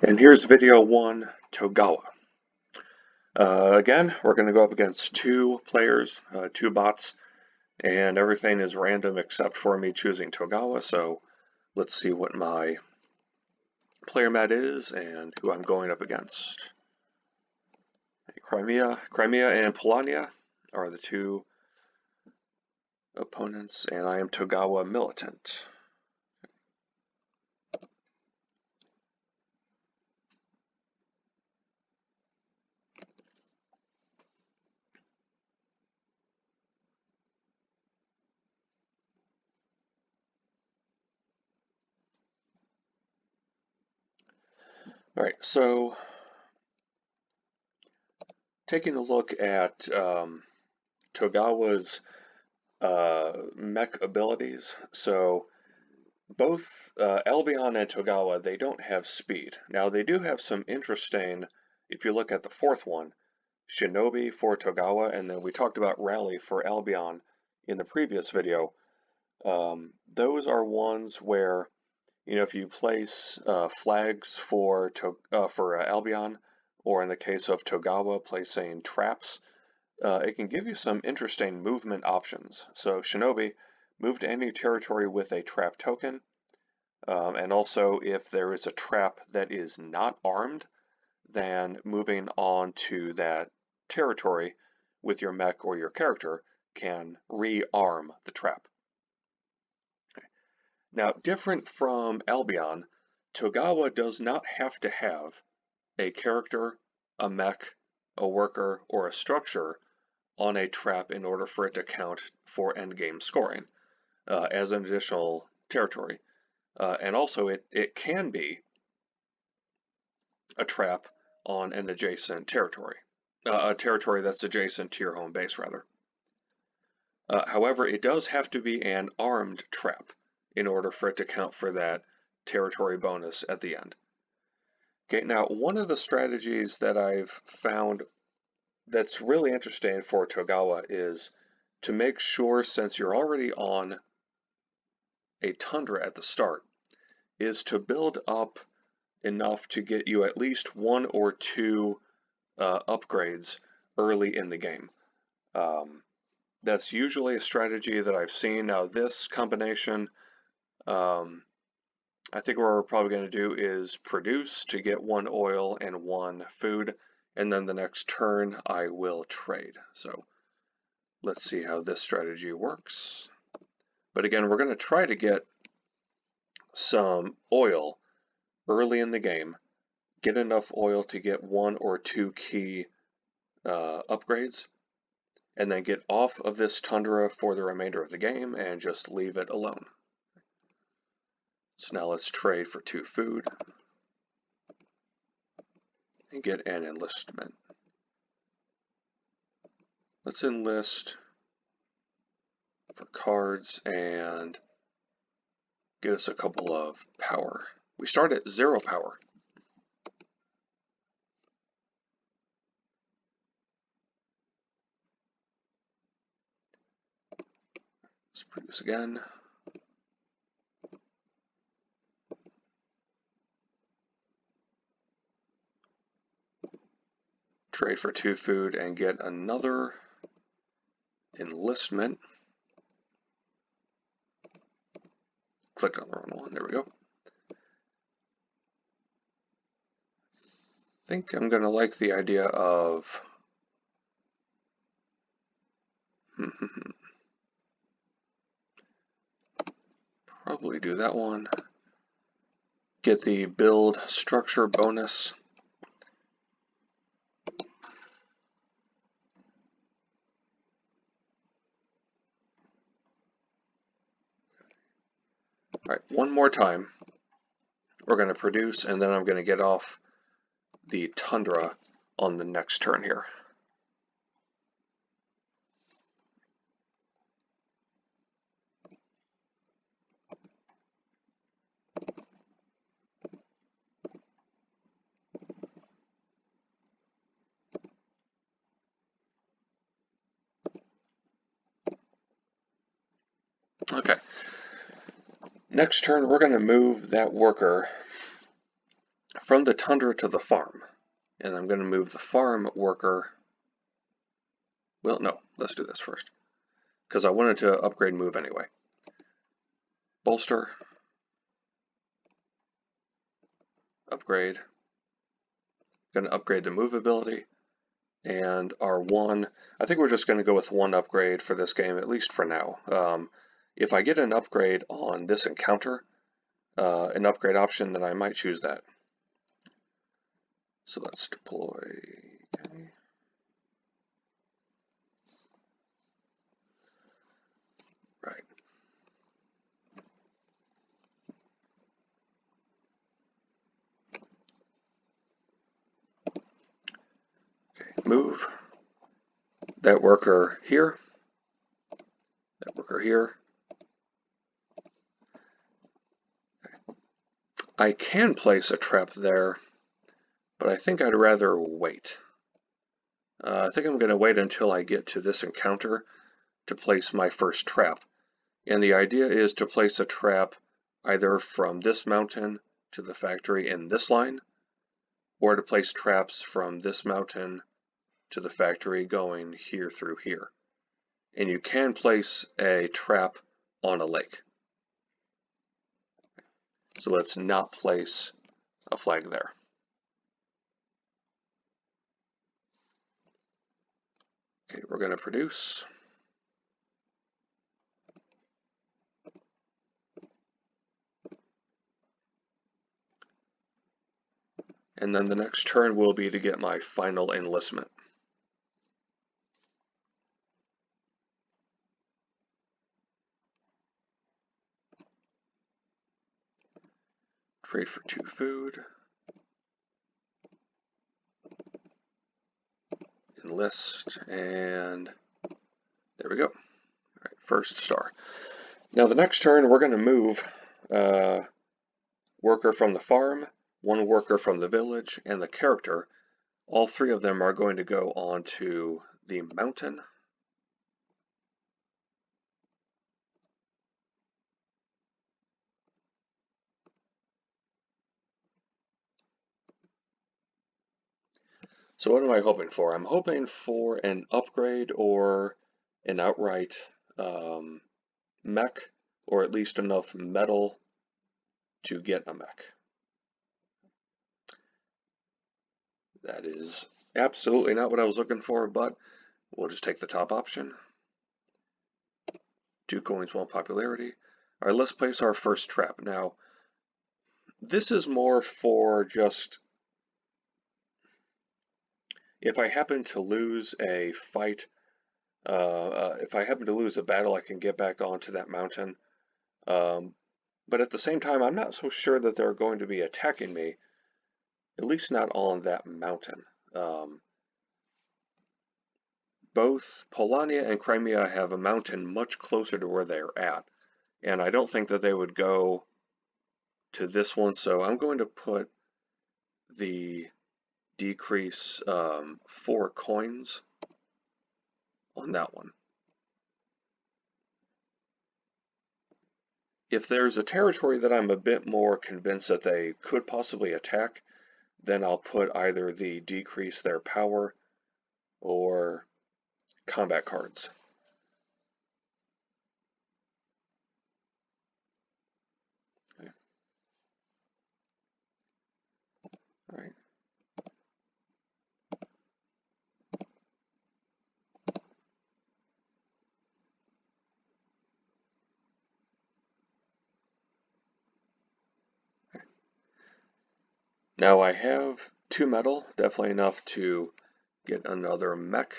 And here's video 1, Togawa. Again, we're going to go up against 2 players, 2 bots, and everything is random except for me choosing Togawa, so let's see what my player mat is and who I'm going up against. Crimea and Polania are the 2 opponents, and I am Togawa Militant. Alright, so taking a look at Togawa's mech abilities, so both Albion and Togawa, they don't have speed. Now they do have some interesting, if you look at the 4th one, Shinobi for Togawa, and then we talked about Rally for Albion in the previous video. Those are ones where, if you place flags for Albion, or in the case of Togawa, placing traps, it can give you some interesting movement options. So Shinobi, move to any territory with a trap token, and also if there is a trap that is not armed, then moving on to that territory with your mech or your character can rearm the trap. Now, different from Albion, Togawa does not have to have a character, a mech, a worker, or a structure on a trap in order for it to count for endgame scoring as an additional territory. And also it can be a trap on an adjacent territory, a territory that's adjacent to your home base, rather. However, it does have to be an armed trap in order for it to count for that territory bonus at the end. Okay, now one of the strategies that I've found that's really interesting for Togawa is to make sure, since you're already on a tundra at the start, is to build up enough to get you at least 1 or 2 upgrades early in the game. That's usually a strategy that I've seen. Now this combination, I think what we're probably going to do is produce to get 1 oil and 1 food, and then the next turn I will trade. So let's see how this strategy works. But again, we're going to try to get some oil early in the game, get enough oil to get 1 or 2 key upgrades, and then get off of this tundra for the remainder of the game and just leave it alone. So now let's trade for 2 food and get an enlistment. Let's enlist for cards and get us a couple of power. We start at 0 power. Let's produce again. Trade for 2 food and get another enlistment. Clicked on the wrong one. There we go. I think I'm going to like the idea of probably do that one. Get the build structure bonus. Alright, one more time. We're going to produce, and then I'm going to get off the tundra on the next turn here. Okay. Next turn, we're going to move that worker from the tundra to the farm. And I'm going to move the farm worker. Well, no, let's do this first, because I wanted to upgrade move anyway. Bolster. Upgrade. Going to upgrade the move ability. And our one, I think we're just going to go with one upgrade for this game, at least for now. If I get an upgrade on this encounter, an upgrade option, then I might choose that. So let's deploy. Okay. Right. Okay. Move that worker here. That worker here. Okay. I can place a trap there, but I think I'd rather wait. I think I'm going to wait until I get to this encounter to place my first trap. And the idea is to place a trap either from this mountain to the factory in this line, or to place traps from this mountain to the factory going here through here. And you can place a trap on a lake. So let's not place a flag there. Okay, we're going to produce. And then the next turn will be to get my final enlistment. Trade for 2 food. Enlist, and there we go. All right, first star. Now the next turn we're going to move worker from the farm, one worker from the village, and the character. All 3 of them are going to go onto the mountain. So what am I hoping for? I'm hoping for an upgrade or an outright mech, or at least enough metal to get a mech. That is absolutely not what I was looking for, but we'll just take the top option. 2 coins, 1 popularity. All right, let's place our first trap. Now, this is more for just if I happen to lose a fight, if I happen to lose a battle, I can get back onto that mountain. But at the same time, I'm not so sure that they're going to be attacking me, at least not on that mountain. Both Polania and Crimea have a mountain much closer to where they're at, and I don't think that they would go to this one, so I'm going to put the decrease 4 coins on that one. If there's a territory that I'm a bit more convinced that they could possibly attack, then I'll put either the decrease their power or combat cards. Okay. All right. Now I have 2 metal, definitely enough to get another mech.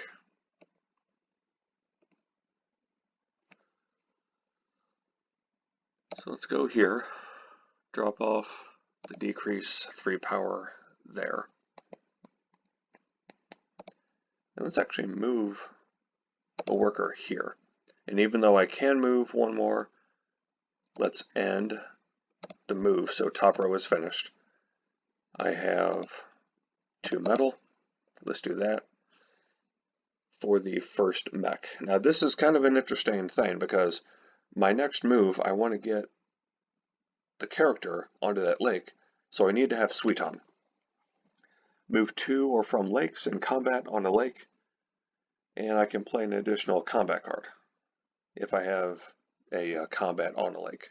So let's go here, drop off the decrease 3 power there. And let's actually move a worker here. And even though I can move 1 more, let's end the move so top row is finished. I have 2 metal. Let's do that for the first mech. Now this is kind of an interesting thing because my next move, I want to get the character onto that lake, so I need to have Scythe on. move to or from lakes in combat on a lake, and I can play an additional combat card if I have a combat on a lake.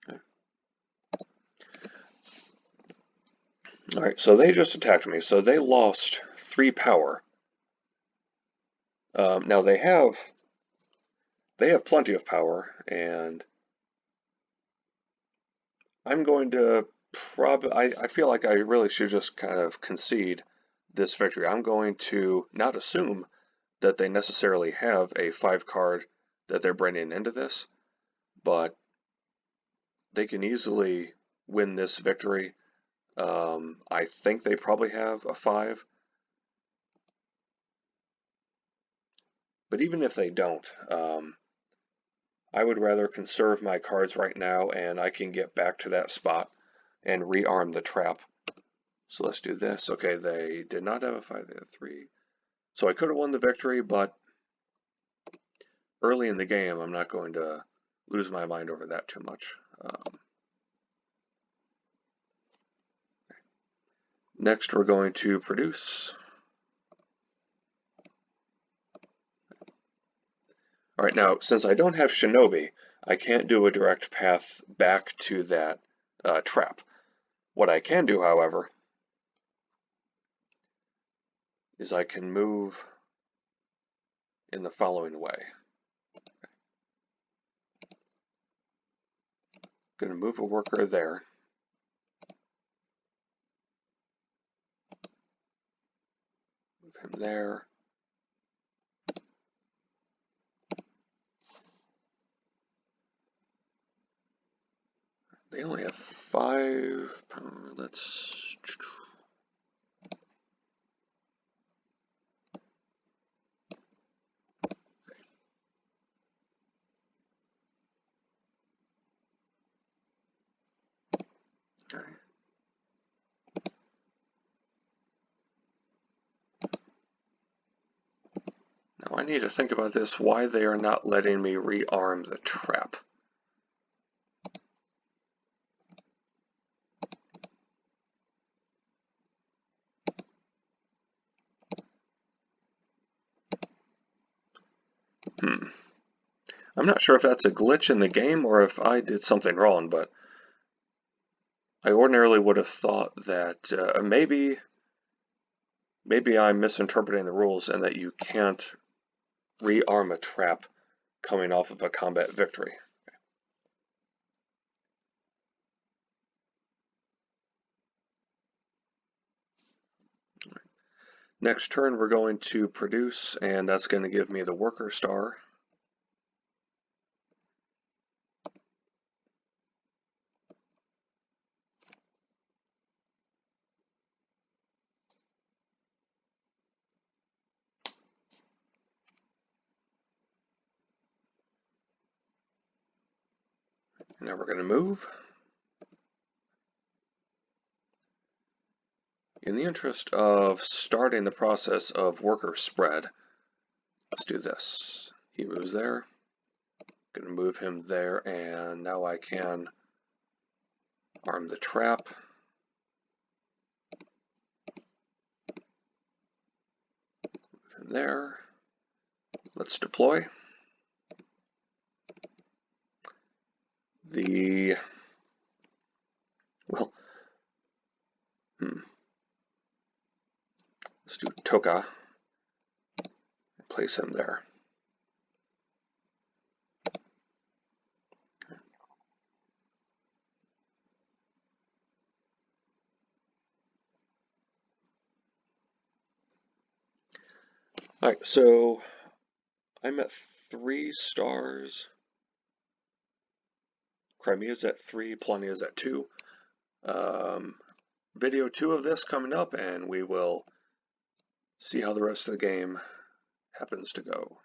Okay. Alright, so they just attacked me, so they lost 3 power. Now they have plenty of power, and I'm going to I feel like I really should just kind of concede this victory. I'm going to not assume that they necessarily have a 5 card that they're bringing into this, but they can easily win this victory. I think they probably have a 5. But even if they don't, I would rather conserve my cards right now, and I can get back to that spot and rearm the trap. So let's do this. Okay, they did not have a 5, they had 3. So I could have won the victory, but early in the game, I'm not going to lose my mind over that too much. Next, we're going to produce. All right, now, since I don't have Shinobi, I can't do a direct path back to that trap. What I can do, however, is I can move in the following way. I'm going to move a worker there. Move him there. They only have 5 power. Let's... Okay. Now I need to think about this, why they are not letting me rearm the trap. I'm not sure if that's a glitch in the game or if I did something wrong, but I ordinarily would have thought that maybe I'm misinterpreting the rules and that you can't rearm a trap coming off of a combat victory. Next turn we're going to produce, and that's going to give me the worker star. Now we're going to move. In the interest of starting the process of worker spread, let's do this. He moves there. Going to move him there, and now I can arm the trap. Move him there. Let's deploy. Let's do Togawa and place him there. Alright, so I'm at 3 stars. Crimea's at 3, Polonia's at 2. Video 2 of this coming up, and we will see how the rest of the game happens to go.